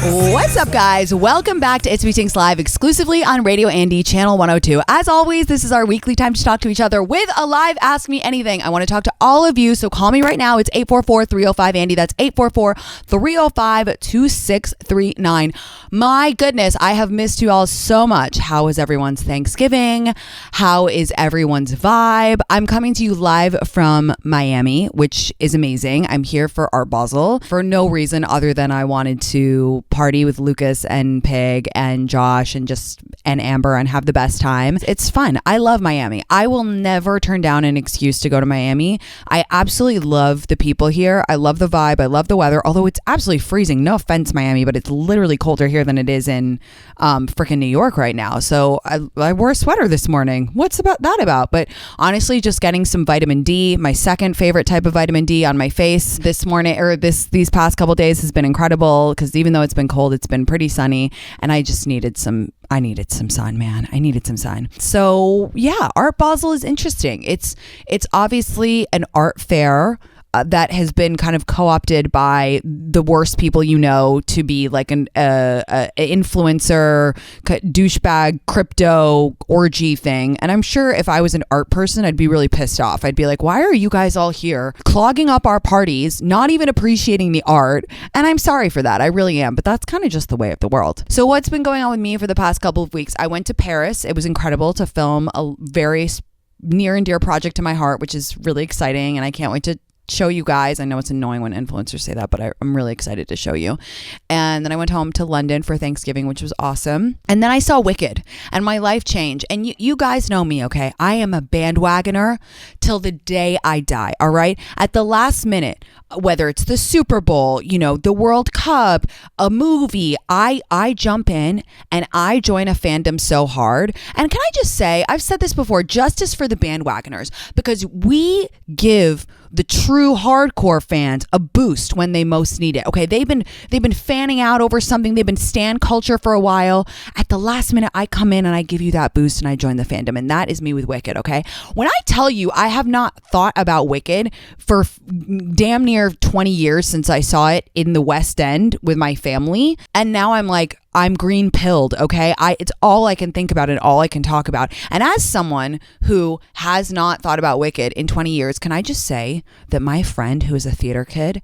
What's up, guys? Welcome back to It's Me Tinx Live, exclusively on Radio Andy, Channel 102. As always, this is our weekly time to talk to each other with a live Ask Me Anything. I want to talk to all of you, so call me right now. It's 844-305-ANDY. That's 844-305-2639. My goodness, I have missed you all so much. How is everyone's Thanksgiving? How is everyone's vibe? I'm coming to you live from Miami, which is amazing. I'm here for Art Basel for no reason other than I wanted to party with Lucas and Pig and Josh and Amber and have the best time. It's fun. I love Miami. I will never turn down an excuse to go to Miami. I absolutely love the people here. I love the vibe. I love the weather, although it's absolutely freezing. No offense, Miami, but it's literally colder here than it is in freaking New York right now. So I wore a sweater this morning. What's that about? But honestly, just getting some vitamin D, my second favorite type of vitamin D, on my face this morning, or these past couple days has been incredible, because even though it's been cold, it's been pretty sunny, and I needed some sun, man. I needed some sun. So yeah, Art Basel is interesting. It's obviously an art fair that has been kind of co-opted by the worst people you know to be like an influencer, douchebag, crypto orgy thing. And I'm sure if I was an art person, I'd be really pissed off. I'd be like, why are you guys all here clogging up our parties, not even appreciating the art? And I'm sorry for that. I really am. But that's kind of just the way of the world. So what's been going on with me for the past couple of weeks? I went to Paris. It was incredible to film a very near and dear project to my heart, which is really exciting. And I can't wait to show you guys. I know it's annoying when influencers say that, but I'm really excited to show you. And then I went home to London for Thanksgiving, which was awesome. And then I saw Wicked, and my life changed. And you guys know me, okay? I am a bandwagoner till the day I die, all right? At the last minute, whether it's the Super Bowl, the World Cup, a movie, I jump in and I join a fandom so hard. And can I just say, I've said this before, justice for the bandwagoners, because we give the true hardcore fans a boost when they most need it. Okay, they've been fanning out over something. They've been stan culture for a while. At the last minute, I come in and I give you that boost and I join the fandom. And that is me with Wicked, okay? When I tell you I have not thought about Wicked for damn near 20 years since I saw it in the West End with my family, and now I'm green pilled, okay? It's all I can think about and all I can talk about. And as someone who has not thought about Wicked in 20 years, can I just say that my friend who is a theater kid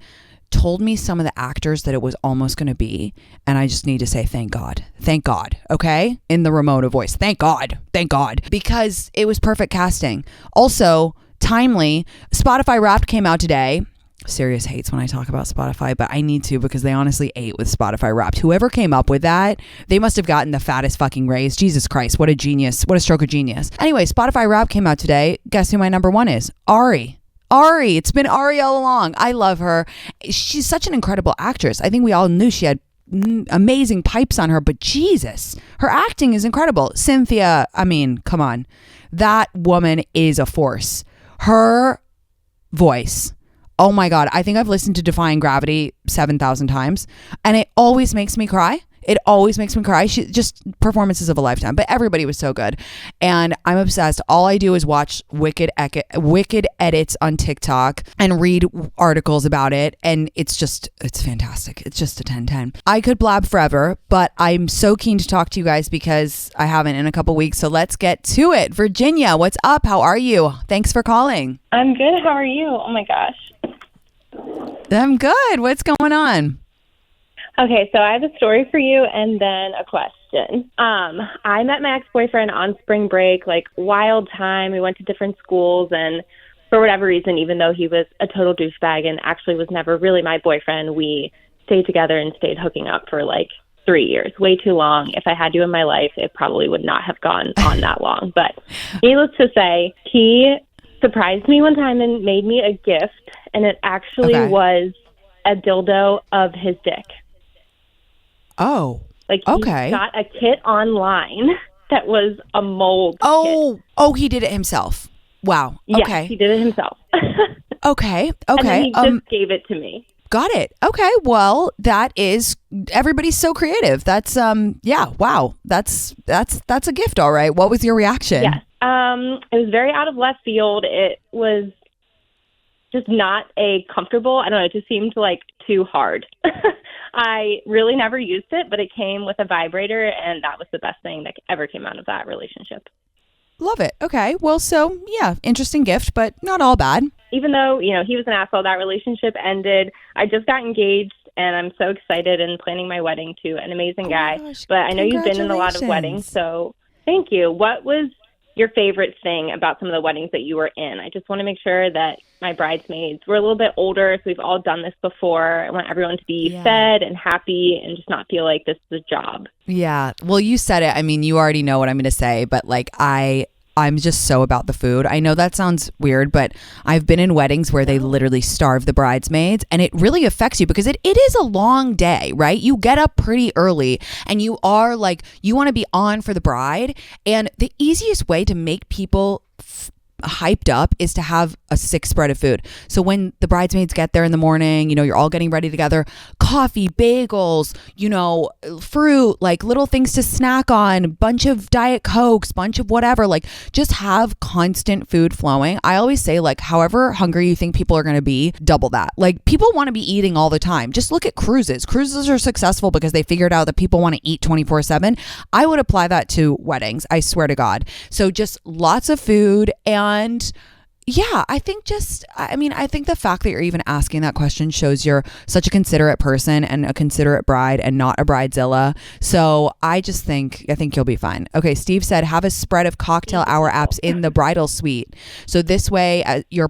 told me some of the actors that it was almost going to be, and I just need to say thank God, okay? In the Ramona voice, thank God, because it was perfect casting. Also, timely, Spotify Wrapped came out today. Sirius hates when I talk about Spotify, but I need to, because they honestly ate with Spotify Wrapped. Whoever came up with that, they must have gotten the fattest fucking raise. Jesus Christ, what a genius. What a stroke of genius. Anyway, Spotify Wrapped came out today. Guess who my number one is? Ari. It's been Ari all along. I love her. She's such an incredible actress. I think we all knew she had amazing pipes on her, but Jesus, her acting is incredible. Cynthia, I mean, come on. That woman is a force. Her voice, oh my God, I think I've listened to Defying Gravity 7,000 times, and it always makes me cry. She just performances of a lifetime, but everybody was so good. And I'm obsessed. All I do is watch Wicked edits on TikTok and read articles about it. And it's fantastic. It's just a 10/10. I could blab forever, but I'm so keen to talk to you guys because I haven't in a couple weeks. So let's get to it. Virginia, what's up? How are you? Thanks for calling. I'm good. How are you? Oh my gosh. I'm good. What's going on? Okay, so I have a story for you and then a question. I met my ex-boyfriend on spring break, wild time. We went to different schools, and for whatever reason, even though he was a total douchebag and actually was never really my boyfriend, we stayed together and stayed hooking up for 3 years. Way too long. If I had you in my life, it probably would not have gone on that long. But needless to say, he surprised me one time and made me a gift, and it actually was a dildo of his dick. Oh, he got a kit online that was a mold kit. Oh, he did it himself. Wow. Okay. Yeah, he did it himself. Okay. And then he just gave it to me. Got it. Okay. Well, everybody's so creative. That's wow. That's a gift. All right. What was your reaction? Yes. It was very out of left field. It was just not comfortable. I don't know. It just seemed too hard. I really never used it, but it came with a vibrator, and that was the best thing that ever came out of that relationship. Love it. Okay. Well, so yeah, interesting gift, but not all bad. Even though, he was an asshole, that relationship ended. I just got engaged, and I'm so excited and planning my wedding to an amazing guy. Gosh, but I know you've been in a lot of weddings, so thank you. What was your favorite thing about some of the weddings that you were in? I just want to make sure that my bridesmaids were a little bit older, so we've all done this before. I want everyone to be fed and happy and just not feel like this is a job. Yeah. Well, you said it. I mean, you already know what I'm going to say, but like I'm just so about the food. I know that sounds weird, but I've been in weddings where they literally starve the bridesmaids, and it really affects you because it is a long day, right? You get up pretty early and you are like, you want to be on for the bride. And the easiest way to make people hyped up is to have a sick spread of food. So when the bridesmaids get there in the morning, you're all getting ready together, coffee, bagels, fruit, like little things to snack on, bunch of Diet Cokes, bunch of whatever, like just have constant food flowing. I always say, like, however hungry you think people are going to be, double that. Like, people want to be eating all the time. Just look at cruises. Cruises are successful because they figured out that people want to eat 24/7. I would apply that to weddings. I swear to God. So just lots of food. And yeah, I think the fact that you're even asking that question shows you're such a considerate person and a considerate bride and not a bridezilla. So I think you'll be fine. Okay, Steve said, have a spread of cocktail hour apps in the bridal suite. So this way, as your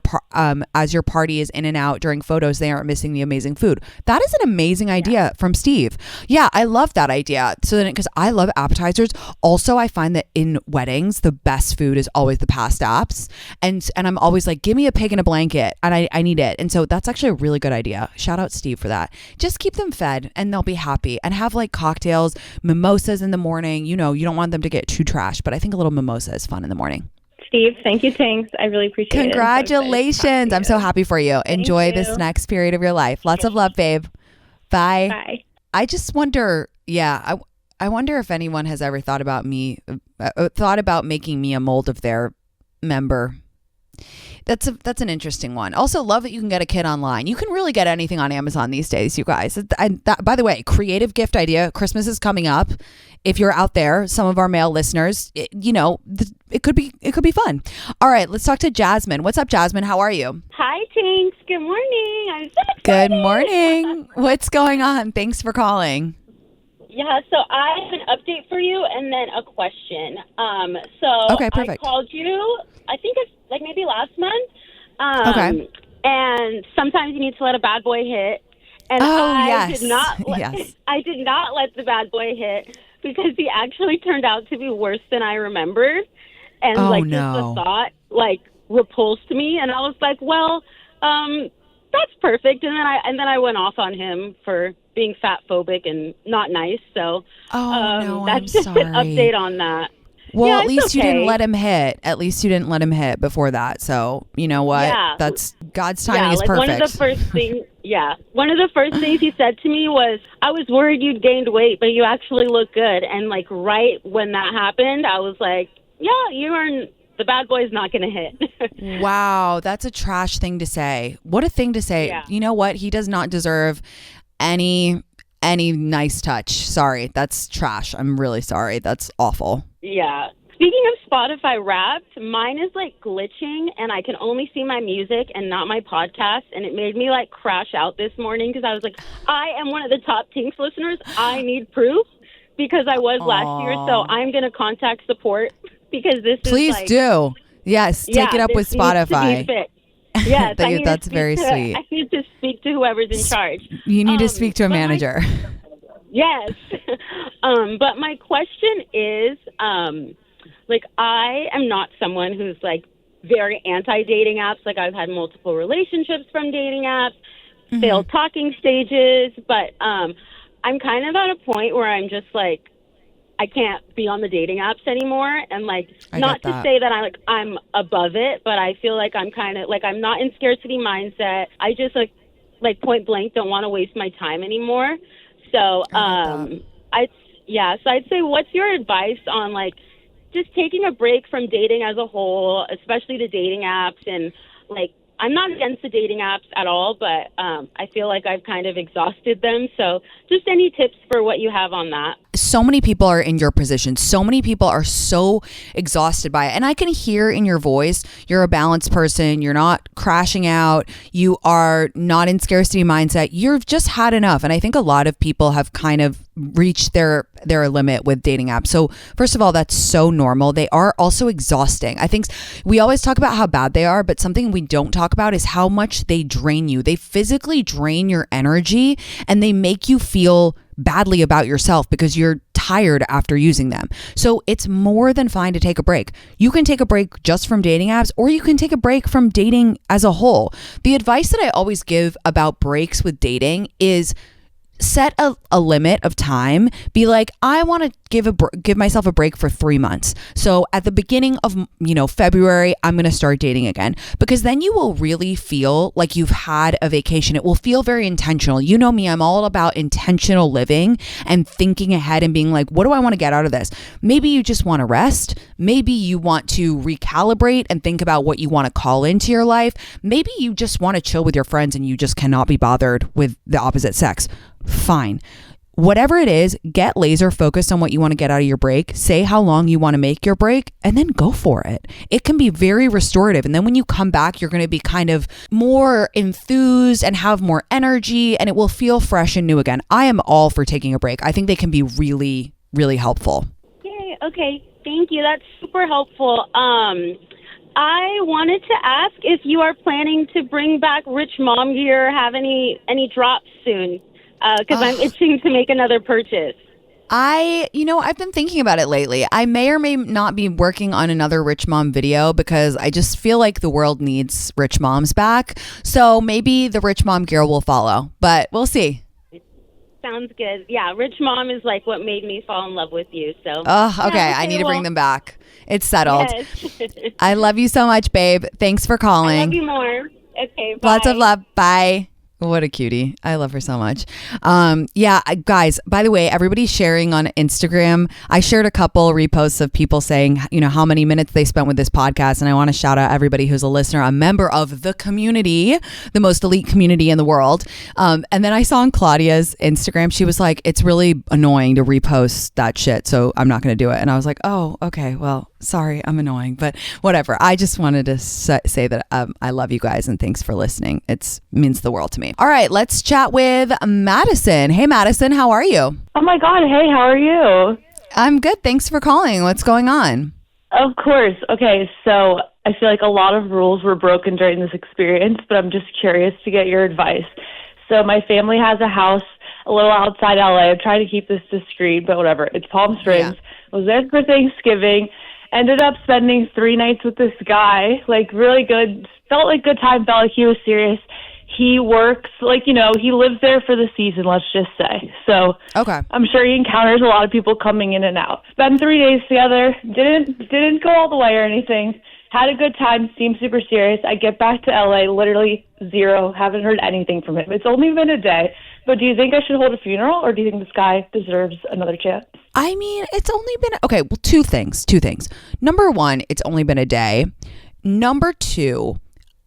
party is in and out during photos, they aren't missing the amazing food. That is an amazing idea from Steve. Yeah, I love that idea. So then, because I love appetizers. Also, I find that in weddings, the best food is always the past apps. And I'm always like, give me a pig in a blanket, and I need it. And so that's actually a really good idea. Shout out Steve for that. Just keep them fed and they'll be happy, and have like cocktails, mimosas in the morning. You don't want them to get too trash, but I think a little mimosa is fun in the morning. Steve, thank you, Tinx. I really appreciate it. Congratulations. I'm so happy for you. Enjoy this next period of your life. Lots of love, babe. Bye. Bye. I just wonder, I wonder if anyone has ever thought about making me a mold of their member. That's an interesting one. Also, love that you can get a kit online. You can really get anything on Amazon these days, you guys. By the way, creative gift idea. Christmas is coming up. If you're out there, some of our male listeners, it could be fun. All right, let's talk to Jasmine. What's up, Jasmine? How are you? Hi, Tinx. Good morning. I'm so excited. Good morning. What's going on? Thanks for calling. Yeah, so I have an update for you and then a question. Okay, perfect. I called you, I think it's like maybe last month. Okay. And sometimes you need to let a bad boy hit. And yes. I did not let the bad boy hit because he actually turned out to be worse than I remembered. And just the thought repulsed me, and I was like, well, that's perfect. And then I went off on him for being fat phobic and not nice. So that's just an update on that. Well, at least you didn't let him hit. At least you didn't let him hit before that. So you know what? Yeah. That's God's timing is perfect. One of the first things he said to me was, I was worried you'd gained weight, but you actually look good. And right when that happened, I was like, yeah, the bad boy's not going to hit. Wow. That's a trash thing to say. What a thing to say. Yeah. You know what? He does not deserve any nice touch. Sorry. That's trash. I'm really sorry. That's awful. Yeah. Speaking of Spotify Wrapped, mine is glitching, and I can only see my music and not my podcast, and it made me crash out this morning because I was like, I am one of the top Tinx listeners. I need proof because I was last year, so I'm going to contact support because this Please do. Yes, take it up with Spotify. Yes, that's very sweet. I need to speak to whoever's in charge. You need to speak to a manager. Yes. But my question is, I am not someone who's very anti-dating apps. I've had multiple relationships from dating apps, failed talking stages, but I'm kind of at a point where I'm just I can't be on the dating apps anymore. And not to say that I'm above it, but I feel like I'm kind of I'm not in scarcity mindset. I just point blank don't want to waste my time anymore. So I'd say, what's your advice on just taking a break from dating as a whole, especially the dating apps, and I'm not against the dating apps at all, but I feel like I've kind of exhausted them. So just any tips for what you have on that? So many people are in your position. So many people are so exhausted by it. And I can hear in your voice, you're a balanced person. You're not crashing out. You are not in scarcity mindset. You've just had enough. And I think a lot of people have kind of reached their limit with dating apps. So first of all, that's so normal. They are also exhausting. I think we always talk about how bad they are, but something we don't talk about is how much they drain you. They physically drain your energy and they make you feel badly about yourself because you're tired after using them. So it's more than fine to take a break. You can take a break just from dating apps, or you can take a break from dating as a whole. The advice that I always give about breaks with dating is set a limit of time. Be like, I want to give myself a break for 3 months. So at the beginning of, February, I'm going to start dating again, because then you will really feel like you've had a vacation. It will feel very intentional. You know me, I'm all about intentional living and thinking ahead and being like, what do I want to get out of this? Maybe you just want to rest. Maybe you want to recalibrate and think about what you want to call into your life. Maybe you just want to chill with your friends and you just cannot be bothered with the opposite sex. Fine. Whatever it is, get laser focused on what you want to get out of your break. Say how long you want to make your break and then go for it. It can be very restorative. And then when you come back, you're going to be kind of more enthused and have more energy, and it will feel fresh and new again. I am all for taking a break. I think they can be really, really helpful. Yay. Okay. Thank you. That's super helpful. I wanted to ask if you are planning to bring back Rich Mom gear, have any drops soon, because I'm itching to make another purchase. I've been thinking about it lately. I may or may not be working on another Rich Mom video because I just feel like the world needs Rich Moms back. So maybe the Rich Mom gear will follow, but we'll see. Sounds good. Yeah, Rich Mom is like what made me fall in love with you. So. Oh, okay. I need to bring them back. It's settled. Yes. I love you so much, babe. Thanks for calling. I love you more. Okay, bye. Lots of love. Bye. What a cutie. I love her so much. Guys, by the way, everybody's sharing on Instagram. I shared a couple reposts of people saying, how many minutes they spent with this podcast. And I want to shout out everybody who's a listener, a member of the community, the most elite community in the world. And then I saw on Claudia's Instagram, she was like, it's really annoying to repost that shit. So I'm not going to do it. And I was like, oh, okay, well, sorry, I'm annoying, but whatever. I just wanted to say that I love you guys and thanks for listening. It means the world to me. All right, let's chat with Madison. Hey, Madison, how are you? Oh my God. Hey, how are you? I'm good. Thanks for calling. What's going on? Of course. Okay, so I feel like a lot of rules were broken during this experience, but I'm just curious to get your advice. So my family has a house a little outside LA. I'm trying to keep this discreet, but whatever. It's Palm Springs. Yeah. Was there for Thanksgiving. Ended up spending 3 nights with this guy, like really good, felt like good time, felt like he was serious. He works, he lives there for the season, let's just say. So okay. I'm sure he encounters a lot of people coming in and out. Spent 3 days together, didn't go all the way or anything. Had a good time, seemed super serious. I get back to LA, literally zero, haven't heard anything from him. It's only been a day, but do you think I should hold a funeral, or do you think this guy deserves another chance? I mean, it's only been, okay, well, two things. Number one, it's only been a day. Number two,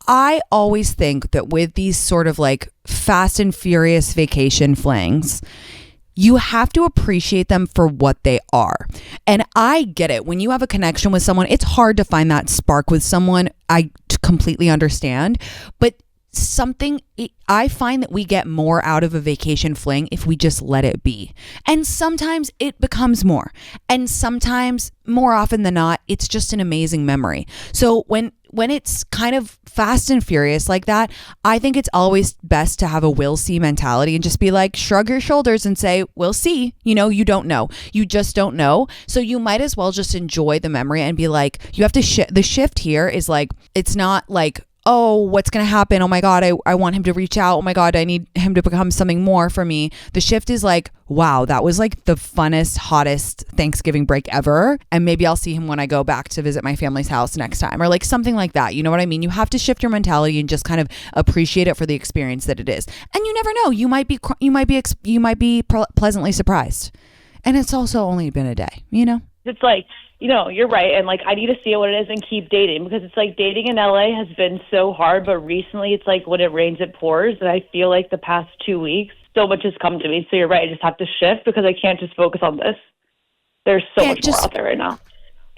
I always think that with these sort of like fast and furious vacation flings, you have to appreciate them for what they are. And I get it. When you have a connection with someone, it's hard to find that spark with someone. I completely understand. But I find that we get more out of a vacation fling if we just let it be. And sometimes it becomes more. And sometimes, more often than not, it's just an amazing memory. So when it's kind of fast and furious like that, I think it's always best to have a we'll see mentality and just be like, shrug your shoulders and say, we'll see. You don't know. You just don't know. So you might as well just enjoy the memory and be like, you have to the shift here is like, it's not like, oh, what's going to happen? Oh my God, I want him to reach out. Oh my God, I need him to become something more for me. The shift is like, wow, that was like the funnest, hottest Thanksgiving break ever. And maybe I'll see him when I go back to visit my family's house next time, or like something like that. You know what I mean? You have to shift your mentality and just kind of appreciate it for the experience that it is. And you never know, you might be pleasantly surprised. And it's also only been a day, It's like, you're right. And like, I need to see what it is and keep dating, because it's like dating in LA has been so hard. But recently it's like when it rains, it pours. And I feel like the past 2 weeks, so much has come to me. So you're right. I just have to shift because I can't just focus on this. There's so much more out there right now.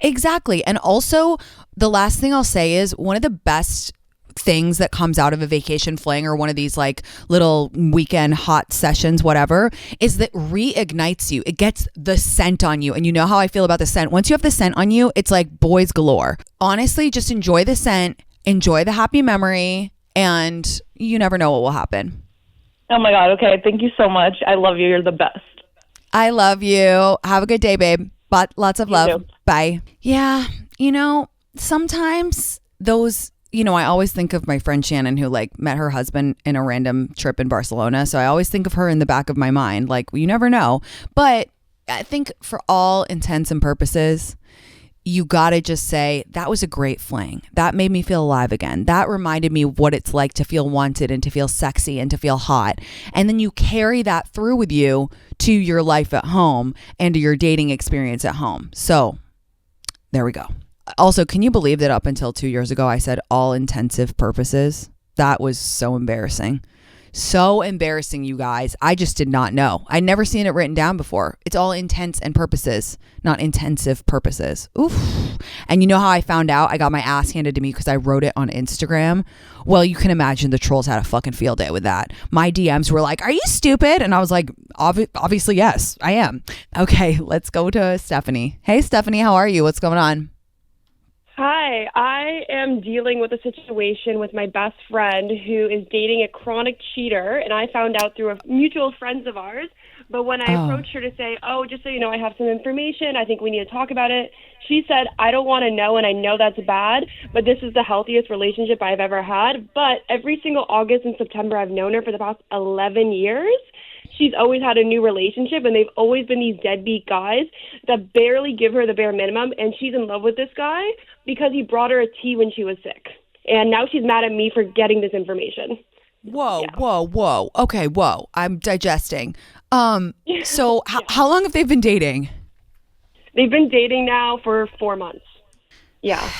Exactly. And also, the last thing I'll say is one of the best things that comes out of a vacation fling or one of these like little weekend hot sessions, whatever, is that reignites you. It gets the scent on you. And you know how I feel about the scent. Once you have the scent on you, it's like boys galore. Honestly, just enjoy the scent, enjoy the happy memory, and you never know what will happen. Oh my God. Okay. Thank you so much. I love you. You're the best. I love you. Have a good day, babe. But lots of love. Too. Bye. Yeah. Sometimes those, I always think of my friend Shannon, who like met her husband in a random trip in Barcelona. So I always think of her in the back of my mind. Like, you never know. But I think for all intents and purposes, you got to just say, that was a great fling. That made me feel alive again. That reminded me of what it's like to feel wanted and to feel sexy and to feel hot. And then you carry that through with you to your life at home and to your dating experience at home. So there we go. Also, can you believe that up until 2 years ago, I said all intensive purposes? That was so embarrassing. So embarrassing, you guys. I just did not know. I'd never seen it written down before. It's all intents and purposes, not intensive purposes. Oof. And you know how I found out? I got my ass handed to me because I wrote it on Instagram. Well, you can imagine the trolls had a fucking field day with that. My DMs were like, are you stupid? And I was like, obviously, yes, I am. Okay, let's go to Stephanie. Hey, Stephanie, how are you? What's going on? Hi, I am dealing with a situation with my best friend who is dating a chronic cheater, and I found out through a mutual friends of ours. But when I approached her to say, just so you know, I have some information, I think we need to talk about it, she said, I don't want to know, and I know that's bad, but this is the healthiest relationship I've ever had. But every single August and September I've known her for the past 11 years, she's always had a new relationship, and they've always been these deadbeat guys that barely give her the bare minimum, and she's in love with this guy because he brought her a tea when she was sick. And now she's mad at me for getting this information. Whoa. Okay, whoa. I'm digesting. So how long have they been dating? They've been dating now for 4 months. Yeah.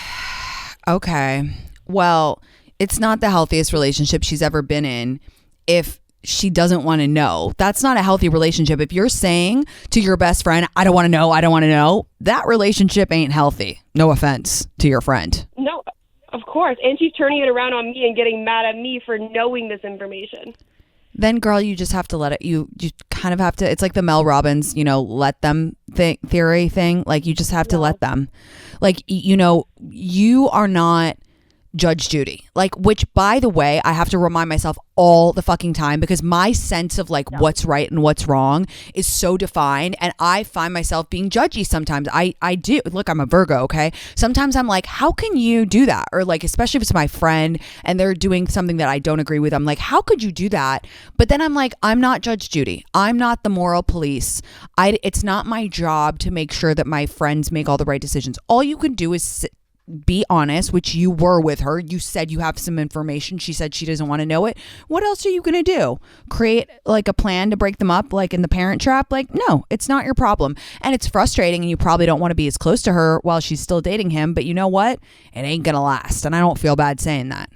Okay. Well, it's not the healthiest relationship she's ever been in if she doesn't want to know. That's not a healthy relationship. If you're saying to your best friend, I don't want to know, that relationship ain't healthy. No offense to your friend. No, of course. And she's turning it around on me and getting mad at me for knowing this information. Then, girl, you just have to let it, you kind of have to, it's like the Mel Robbins, let them theory thing. Like, you just have to let them. Like, you are not Judge Judy, which, by the way, I have to remind myself all the fucking time because my sense of what's right and what's wrong is so defined, and I find myself being judgy sometimes. I do. Look, I'm a Virgo, okay? Sometimes I'm like, how can you do that? Or especially if it's my friend and they're doing something that I don't agree with, I'm like, how could you do that? But then I'm like, I'm not Judge Judy. I'm not the moral police. It's not my job to make sure that my friends make all the right decisions. All you can do is be honest, which you were with her. You said you have some information. She said she doesn't want to know it. What else are you going to do? Create a plan to break them up in the Parent Trap? No, it's not your problem. And it's frustrating, and you probably don't want to be as close to her while she's still dating him. But you know what? It ain't going to last. And I don't feel bad saying that.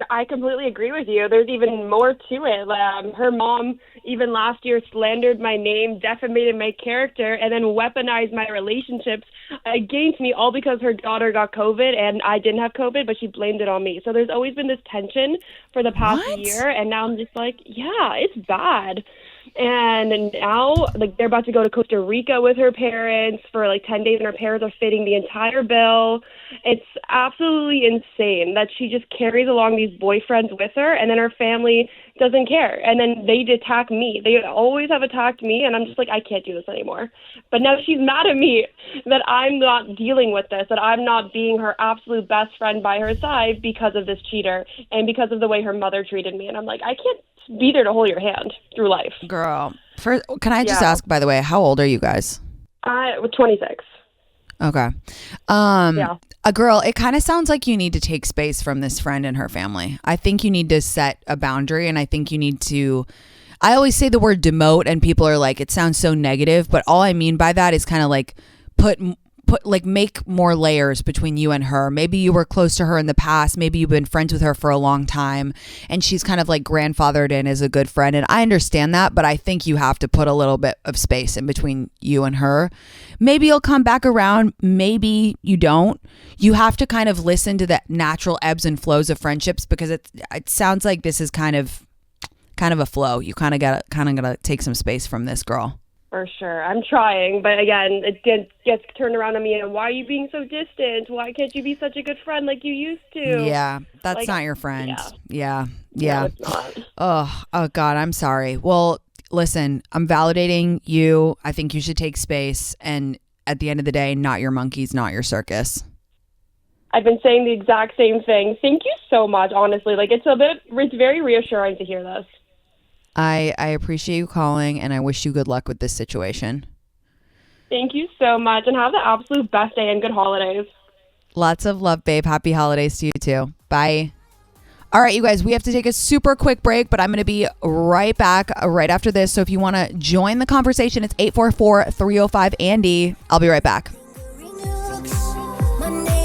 I completely agree with you. There's even more to it. Her mom, even last year, slandered my name, defamated my character, and then weaponized my relationships against me, all because her daughter got COVID and I didn't have COVID, but she blamed it on me. So there's always been this tension for the past year, and now I'm just like, yeah, it's bad. And now, they're about to go to Costa Rica with her parents for 10 days, and her parents are fitting the entire bill. It's absolutely insane that she just carries along these boyfriends with her, and then her family doesn't care. And then they attack me. They always have attacked me, and I'm just like, I can't do this anymore. But now she's mad at me that I'm not dealing with this, that I'm not being her absolute best friend by her side because of this cheater and because of the way her mother treated me. And I'm like, I can't be there to hold your hand through life. Girl, first, can I just ask, by the way, how old are you guys? 26. Okay. A girl, it kind of sounds like you need to take space from this friend and her family. I think you need to set a boundary, and I think you need to, I always say the word demote, and people are like, it sounds so negative, but all I mean by that is kind of put make more layers between you and her. Maybe you were close to her in the past. Maybe you've been friends with her for a long time and she's kind of like grandfathered in as a good friend. And I understand that, but I think you have to put a little bit of space in between you and her. Maybe you'll come back around. Maybe you don't. You have to kind of listen to the natural ebbs and flows of friendships, because it sounds like this is kind of a flow. You kind of gotta take some space from this girl. For sure. I'm trying, but again, it gets turned around on me. And why are you being so distant? Why can't you be such a good friend like you used to? Yeah, that's not your friend. Yeah. No, it's not. Oh God, I'm sorry. Well, listen, I'm validating you. I think you should take space. And at the end of the day, not your monkeys, not your circus. I've been saying the exact same thing. Thank you so much, honestly. Like, it's very reassuring to hear this. I appreciate you calling, and I wish you good luck with this situation. Thank you so much, and have the absolute best day and good holidays. Lots of love, babe. Happy holidays to you too. Bye. All right, you guys, we have to take a super quick break, but I'm going to be right back right after this. So if you want to join the conversation, it's 844-305-ANDY. I'll be right back. Monday